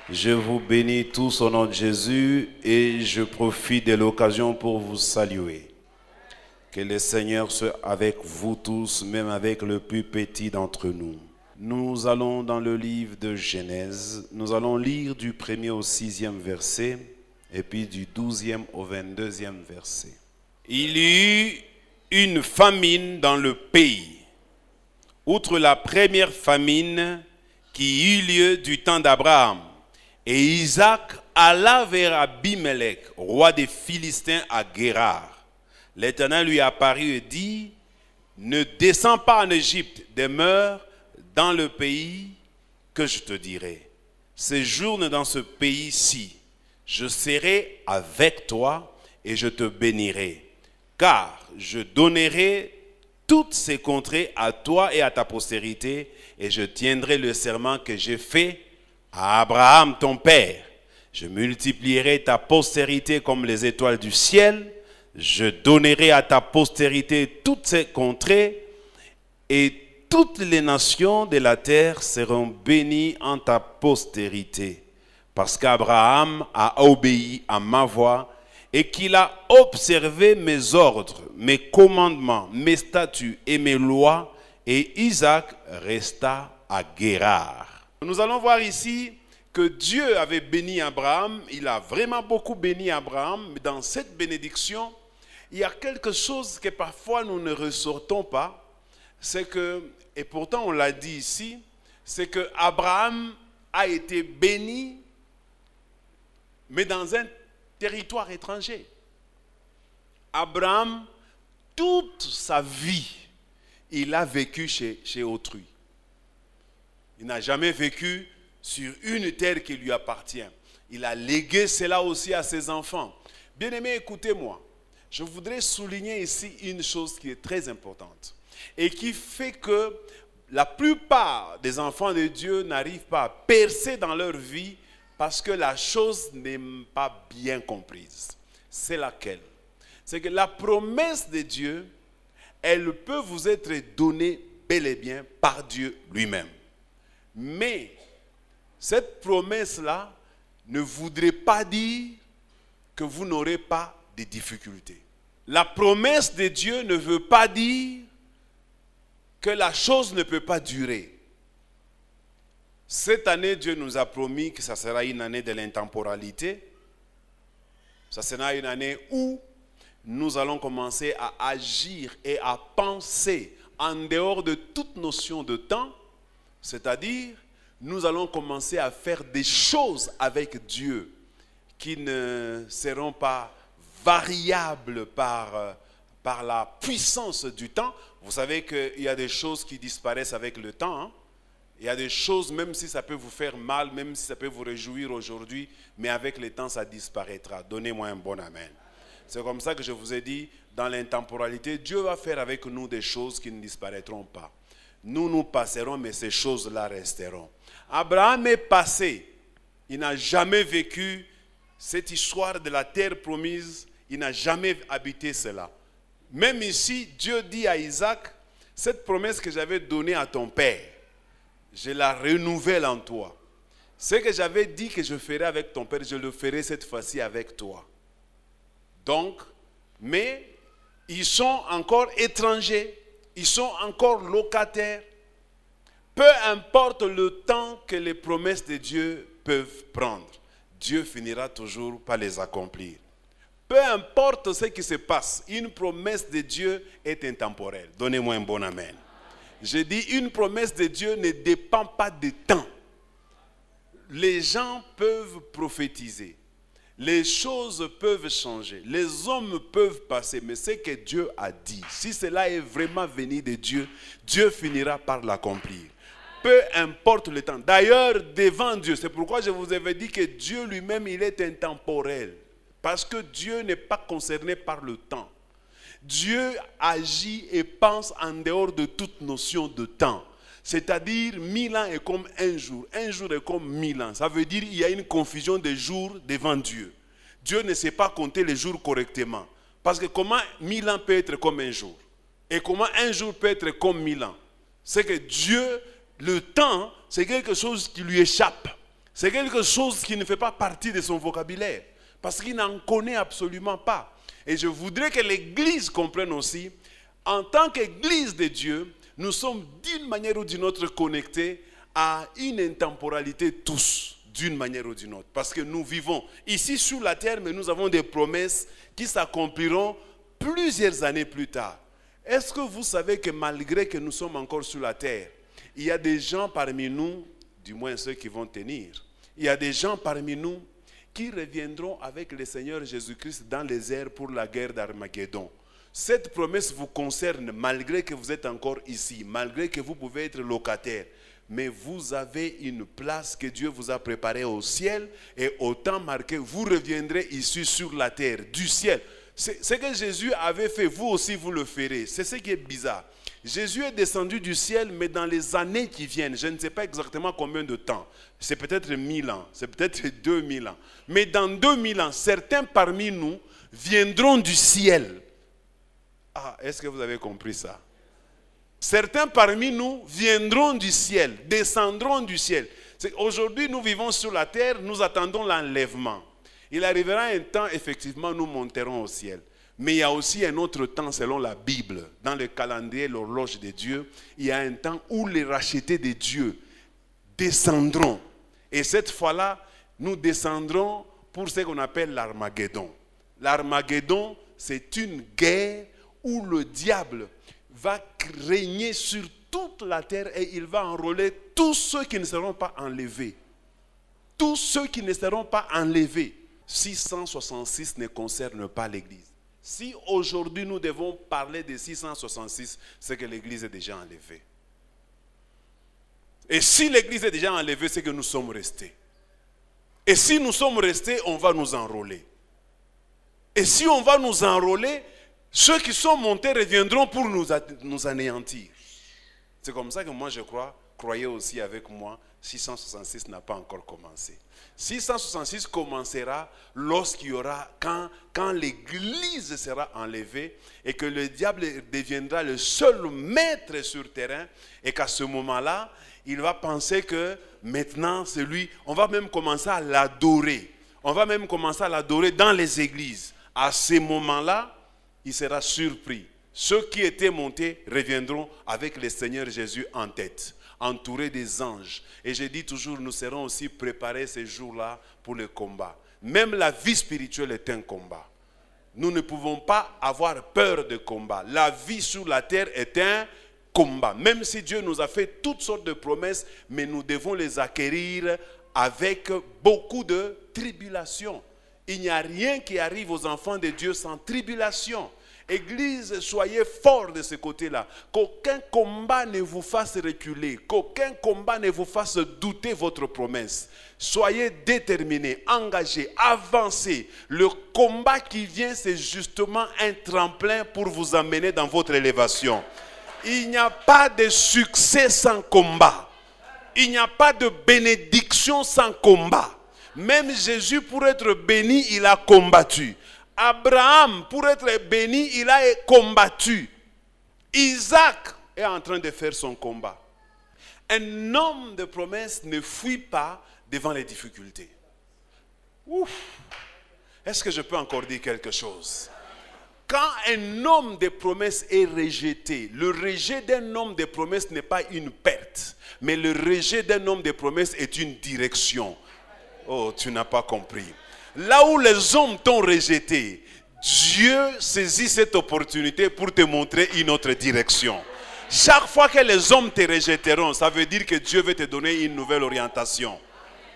Je vous bénis tous au nom de Jésus et je profite de l'occasion pour vous saluer. Que le Seigneur soit avec vous tous, même avec le plus petit d'entre nous. Nous allons dans le livre de Genèse, nous allons lire du 1er au 6e verset et puis du 12e au 22e verset. Il y eut une famine dans le pays. Outre la première famine qui eut lieu du temps d'Abraham, et Isaac alla vers Abimelech, roi des Philistins à Guérar. L'Éternel lui apparut et dit, ne descends pas en Égypte, demeure dans le pays que je te dirai. Séjourne dans ce pays-ci, je serai avec toi et je te bénirai, car je donnerai toutes ces contrées à toi et à ta postérité, et je tiendrai le serment que j'ai fait à Abraham ton père. Je multiplierai ta postérité comme les étoiles du ciel, je donnerai à ta postérité toutes ces contrées, et toutes les nations de la terre seront bénies en ta postérité, parce qu'Abraham a obéi à ma voix, et qu'il a observé mes ordres, mes commandements, mes statuts et mes lois, et Isaac resta à Guérar. Nous allons voir ici que Dieu avait béni Abraham, il a vraiment beaucoup béni Abraham, mais dans cette bénédiction, il y a quelque chose que parfois nous ne ressortons pas, c'est que, et pourtant on l'a dit ici, c'est que Abraham a été béni, mais dans un territoire étranger. Abraham, toute sa vie, il a vécu chez autrui. Il n'a jamais vécu sur une terre qui lui appartient. Il a légué cela aussi à ses enfants. Bien-aimés, écoutez-moi. Je voudrais souligner ici une chose qui est très importante et qui fait que la plupart des enfants de Dieu n'arrivent pas à percer dans leur vie parce que la chose n'est pas bien comprise. C'est laquelle? C'est que la promesse de Dieu, elle peut vous être donnée bel et bien par Dieu lui-même. Mais cette promesse-là ne voudrait pas dire que vous n'aurez pas de difficultés. La promesse de Dieu ne veut pas dire que la chose ne peut pas durer. Cette année, Dieu nous a promis que ça sera une année de l'intemporalité. Ça sera une année où nous allons commencer à agir et à penser en dehors de toute notion de temps. C'est-à-dire, nous allons commencer à faire des choses avec Dieu qui ne seront pas variables par la puissance du temps. Vous savez qu'il y a des choses qui disparaissent avec le temps. Hein? Il y a des choses, même si ça peut vous faire mal, même si ça peut vous réjouir aujourd'hui, mais avec le temps, ça disparaîtra. Donnez-moi un bon amen. C'est comme ça que je vous ai dit, dans l'intemporalité, Dieu va faire avec nous des choses qui ne disparaîtront pas. Nous passerons, mais ces choses-là resteront. Abraham est passé. Il n'a jamais vécu cette histoire de la terre promise. Il n'a jamais habité cela. Même ici, Dieu dit à Isaac, cette promesse que j'avais donnée à ton père, je la renouvelle en toi. Ce que j'avais dit que je ferais avec ton père, je le ferai cette fois-ci avec toi. Donc, mais ils sont encore étrangers. Ils sont encore locataires. Peu importe le temps que les promesses de Dieu peuvent prendre, Dieu finira toujours par les accomplir. Peu importe ce qui se passe, une promesse de Dieu est intemporelle. Donnez-moi un bon amen. Je dis, une promesse de Dieu ne dépend pas de temps. Les gens peuvent prophétiser. Les choses peuvent changer, les hommes peuvent passer, mais ce que Dieu a dit, si cela est vraiment venu de Dieu, Dieu finira par l'accomplir. Peu importe le temps. D'ailleurs, devant Dieu, c'est pourquoi je vous avais dit que Dieu lui-même, il est intemporel. Parce que Dieu n'est pas concerné par le temps. Dieu agit et pense en dehors de toute notion de temps. C'est-à-dire, 1000 ans est comme un jour est comme 1000 ans. Ça veut dire qu'il y a une confusion des jours devant Dieu. Dieu ne sait pas compter les jours correctement. Parce que comment 1000 ans peut être comme un jour? Et comment un jour peut être comme 1000 ans? C'est que Dieu, le temps, c'est quelque chose qui lui échappe. C'est quelque chose qui ne fait pas partie de son vocabulaire. Parce qu'il n'en connaît absolument pas. Et je voudrais que l'Église comprenne aussi, en tant qu'Église de Dieu, nous sommes d'une manière ou d'une autre connectés à une intemporalité tous, d'une manière ou d'une autre. Parce que nous vivons ici sur la terre, mais nous avons des promesses qui s'accompliront plusieurs années plus tard. Est-ce que vous savez que malgré que nous sommes encore sur la terre, il y a des gens parmi nous, du moins ceux qui vont tenir, il y a des gens parmi nous qui reviendront avec le Seigneur Jésus-Christ dans les airs pour la guerre d'Armageddon. Cette promesse vous concerne malgré que vous êtes encore ici, malgré que vous pouvez être locataire. Mais vous avez une place que Dieu vous a préparée au ciel et au temps marqué, vous reviendrez ici sur la terre, du ciel. Ce que Jésus avait fait, vous aussi vous le ferez. C'est ce qui est bizarre. Jésus est descendu du ciel, mais dans les années qui viennent, je ne sais pas exactement combien de temps. C'est peut-être 1000 ans, c'est peut-être 2000 ans. Mais dans 2000 ans, certains parmi nous viendront du ciel. Ah, est-ce que vous avez compris ça? Certains parmi nous viendront du ciel, descendront du ciel. Aujourd'hui, nous vivons sur la terre, nous attendons l'enlèvement. Il arrivera un temps, effectivement, nous monterons au ciel. Mais il y a aussi un autre temps selon la Bible. Dans le calendrier, l'horloge de Dieu, il y a un temps où les rachetés de Dieu descendront. Et cette fois-là, nous descendrons pour ce qu'on appelle l'Armageddon. L'Armageddon, c'est une guerre où le diable va régner sur toute la terre et il va enrôler tous ceux qui ne seront pas enlevés. Tous ceux qui ne seront pas enlevés. 666 ne concerne pas l'Église. Si aujourd'hui nous devons parler de 666, c'est que l'Église est déjà enlevée. Et si l'Église est déjà enlevée, c'est que nous sommes restés. Et si nous sommes restés, on va nous enrôler. Et si on va nous enrôler, ceux qui sont montés reviendront pour nous anéantir. C'est comme ça que moi je crois, croyez aussi avec moi, 666 n'a pas encore commencé. 666 commencera lorsqu'il y aura, quand l'Église sera enlevée et que le diable deviendra le seul maître sur terrain et qu'à ce moment-là, il va penser que maintenant c'est lui, on va même commencer à l'adorer. On va même commencer à l'adorer dans les églises. À ce moment-là, il sera surpris. Ceux qui étaient montés reviendront avec le Seigneur Jésus en tête, entourés des anges. Et je dis toujours, nous serons aussi préparés ces jours-là pour le combat. Même la vie spirituelle est un combat. Nous ne pouvons pas avoir peur de combat. La vie sur la terre est un combat. Même si Dieu nous a fait toutes sortes de promesses, mais nous devons les acquérir avec beaucoup de tribulations. Il n'y a rien qui arrive aux enfants de Dieu sans tribulation. Église, soyez forts de ce côté-là. Qu'aucun combat ne vous fasse reculer. Qu'aucun combat ne vous fasse douter votre promesse. Soyez déterminés, engagés, avancez. Le combat qui vient, c'est justement un tremplin pour vous amener dans votre élévation. Il n'y a pas de succès sans combat. Il n'y a pas de bénédiction sans combat. Même Jésus, pour être béni, il a combattu. Abraham, pour être béni, il a combattu. Isaac est en train de faire son combat. Un homme de promesse ne fuit pas devant les difficultés. Ouf. Est-ce que je peux encore dire quelque chose? Quand un homme de promesse est rejeté, le rejet d'un homme de promesse n'est pas une perte, mais le rejet d'un homme de promesse est une direction. Oh, tu n'as pas compris. Là où les hommes t'ont rejeté, Dieu saisit cette opportunité pour te montrer une autre direction. Chaque fois que les hommes te rejetteront, ça veut dire que Dieu veut te donner une nouvelle orientation.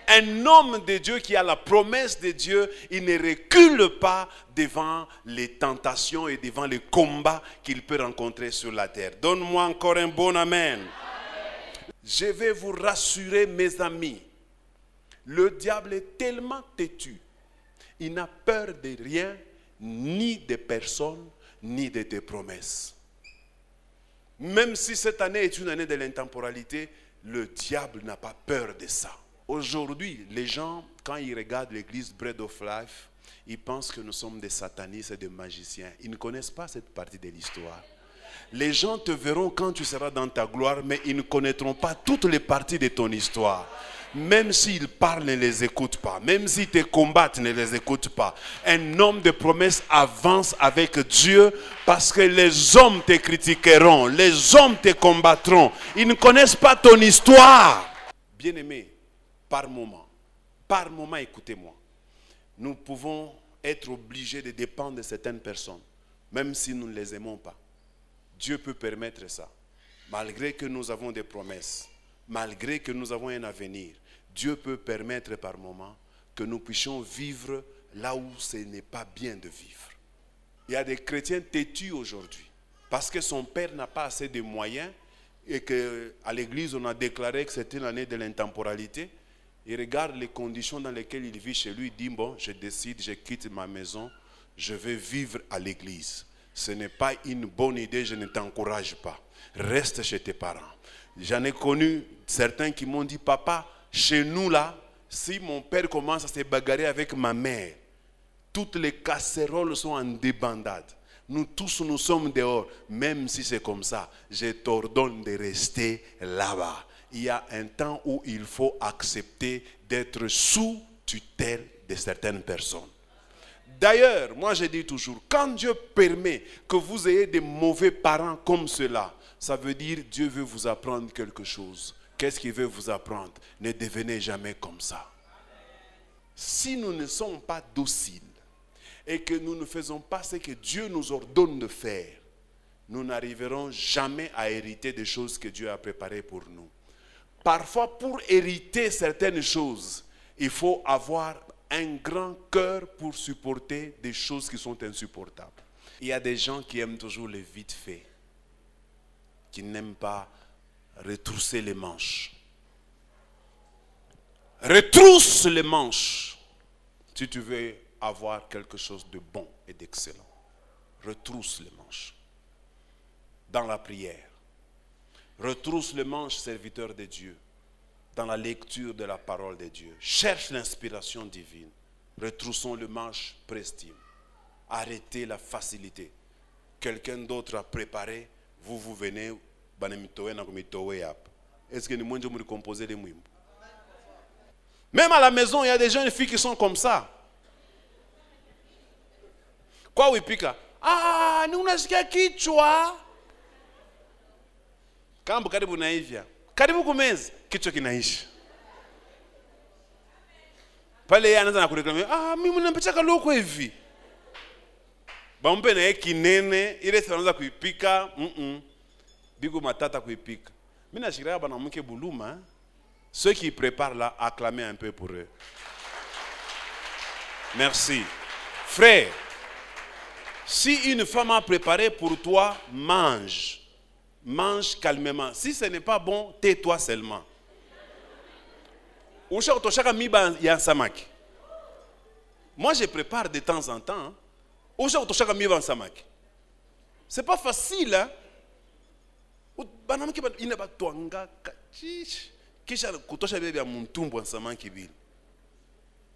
Un homme de Dieu qui a la promesse de Dieu, il ne recule pas devant les tentations et devant les combats qu'il peut rencontrer sur la terre. Donne-moi encore un bon amen. Je vais vous rassurer, mes amis. Le diable est tellement têtu. Il n'a peur de rien, ni de personne, ni de tes promesses. Même si cette année est une année de l'intemporalité, le diable n'a pas peur de ça. Aujourd'hui, les gens, quand ils regardent l'église Bread of Life, ils pensent que nous sommes des satanistes et des magiciens. Ils ne connaissent pas cette partie de l'histoire. Les gens te verront quand tu seras dans ta gloire, mais ils ne connaîtront pas toutes les parties de ton histoire. Même s'ils parlent, ne les écoute pas. Même s'ils te combattent, ne les écoute pas. Un homme de promesse avance avec Dieu parce que les hommes te critiqueront, les hommes te combattront. Ils ne connaissent pas ton histoire. Bien-aimé, par moment, écoutez-moi. Nous pouvons être obligés de dépendre de certaines personnes, même si nous ne les aimons pas. Dieu peut permettre ça. Malgré que nous avons des promesses, malgré que nous avons un avenir, Dieu peut permettre par moment que nous puissions vivre là où ce n'est pas bien de vivre. Il y a des chrétiens têtus aujourd'hui parce que son père n'a pas assez de moyens et qu'à l'église on a déclaré que c'était l'année de l'intemporalité. Il regarde les conditions dans lesquelles il vit chez lui, il dit bon, je décide, je quitte ma maison, je vais vivre à l'église. Ce n'est pas une bonne idée, je ne t'encourage pas. Reste chez tes parents. J'en ai connu certains qui m'ont dit papa, chez nous là, si mon père commence à se bagarrer avec ma mère, toutes les casseroles sont en débandade. Nous tous, nous sommes dehors. Même si c'est comme ça, je t'ordonne de rester là-bas. Il y a un temps où il faut accepter d'être sous tutelle de certaines personnes. D'ailleurs, moi je dis toujours, quand Dieu permet que vous ayez des mauvais parents comme cela, ça veut dire que Dieu veut vous apprendre quelque chose. Qu'est-ce qu'il veut vous apprendre? Ne devenez jamais comme ça. Si nous ne sommes pas dociles et que nous ne faisons pas ce que Dieu nous ordonne de faire, nous n'arriverons jamais à hériter des choses que Dieu a préparées pour nous. Parfois, pour hériter certaines choses, il faut avoir un grand cœur pour supporter des choses qui sont insupportables. Il y a des gens qui aiment toujours le vite fait, qui n'aiment pas retrousser les manches. Retrousse les manches si tu veux avoir quelque chose de bon et d'excellent. Retrousse les manches. Dans la prière. Retrousse les manches, serviteur de Dieu, dans la lecture de la parole de Dieu. Cherche l'inspiration divine. Retroussons les manches, prestime. Arrêtez la facilité. Quelqu'un d'autre a préparé, vous venez, est-ce que nous devons composer des mouimos? Même à la maison, il y a des jeunes filles qui sont comme ça. Quoi, oui, pika? Ah, nous n'avons kichwa. Kama karibu na hivya. Karibu kumezi, kichwa kinaishi. Pale yeye anaanza kureklamia, ah, mimi mnampechaka loko hivi. Bampe na yeye kinene, ile anaanza kuipika, bigo matata kuipika. Mimi nashikilia bana mke buluma, ceux qui préparent là, acclamez un peu pour eux. Merci. Frère, si une femme a préparé pour toi, mange. Mange calmement. Si ce n'est pas bon, tais-toi seulement. Moi, je prépare de temps en temps. C'est pas facile. Hein?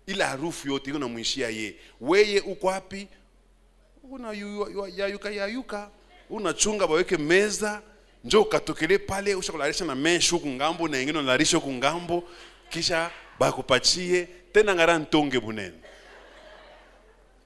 Il a rufu yote kuna mwishia ye. Weye uko wapi? Una yayuka. Unachunga baweke meza. Njoo ukatokele pale ushakularisha na meshu kungambo na ingine unalarisha kungambo kisha bakupatie tena ngara ntonge bunene.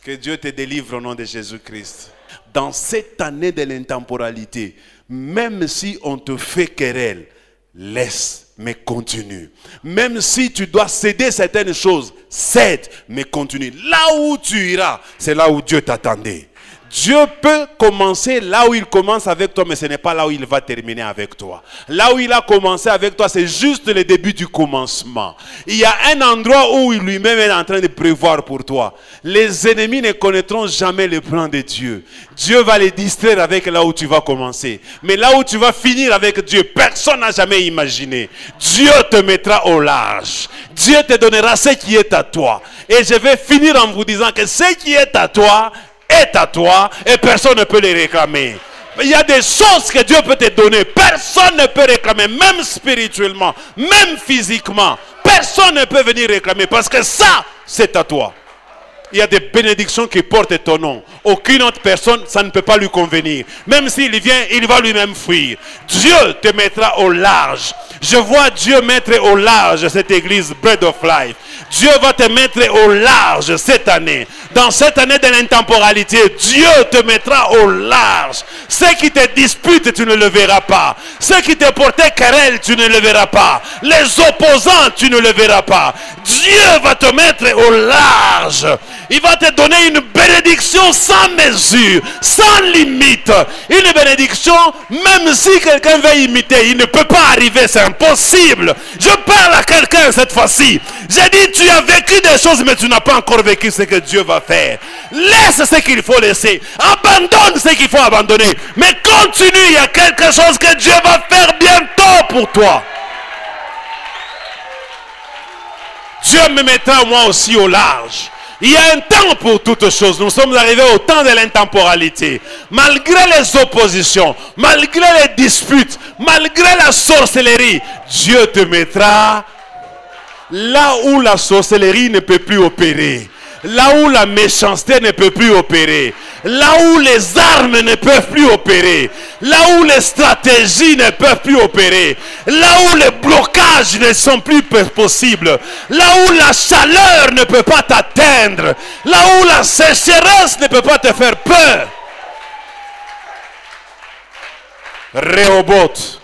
Que Dieu te délivre au nom de Jésus-Christ. Dans cette année de l'intemporalité, même si on te fait querelle, laisse, mais continue. Même si tu dois céder certaines choses, cède, mais continue. Là où tu iras, c'est là où Dieu t'attendait. Dieu peut commencer là où il commence avec toi, mais ce n'est pas là où il va terminer avec toi. Là où il a commencé avec toi, c'est juste le début du commencement. Il y a un endroit où il lui-même est en train de prévoir pour toi. Les ennemis ne connaîtront jamais le plan de Dieu. Dieu va les distraire avec là où tu vas commencer. Mais là où tu vas finir avec Dieu, personne n'a jamais imaginé. Dieu te mettra au large. Dieu te donnera ce qui est à toi. Et je vais finir en vous disant que ce qui est à toi, est à toi et personne ne peut les réclamer. Il y a des choses que Dieu peut te donner. Personne ne peut réclamer, même spirituellement, même physiquement. Personne ne peut venir réclamer parce que ça, c'est à toi. Il y a des bénédictions qui portent ton nom. Aucune autre personne, ça ne peut pas lui convenir. Même s'il vient, il va lui-même fuir. Dieu te mettra au large. Je vois Dieu mettre au large cette église Bread of Life. Dieu va te mettre au large cette année. Dans cette année de l'intemporalité, Dieu te mettra au large. Ceux qui te disputent, tu ne le verras pas. Ceux qui te portaient querelle, tu ne le verras pas. Les opposants, tu ne le verras pas. Dieu va te mettre au large. Il va te donner une bénédiction sans mesure, sans limite. Une bénédiction, même si quelqu'un veut imiter, il ne peut pas arriver, c'est impossible. Je parle à quelqu'un cette fois-ci. J'ai dit, tu as vécu des choses, mais tu n'as pas encore vécu ce que Dieu va faire. Laisse ce qu'il faut laisser. Abandonne ce qu'il faut abandonner. Mais continue, il y a quelque chose que Dieu va faire bientôt pour toi. Dieu me mettra moi aussi au large. Il y a un temps pour toutes choses. Nous sommes arrivés au temps de l'intemporalité. Malgré les oppositions, malgré les disputes, malgré la sorcellerie, Dieu te mettra là où la sorcellerie ne peut plus opérer. Là où la méchanceté ne peut plus opérer. Là où les armes ne peuvent plus opérer. Là où les stratégies ne peuvent plus opérer. Là où les blocages ne sont plus possibles. Là où la chaleur ne peut pas t'atteindre. Là où la sécheresse ne peut pas te faire peur. Rehoboth.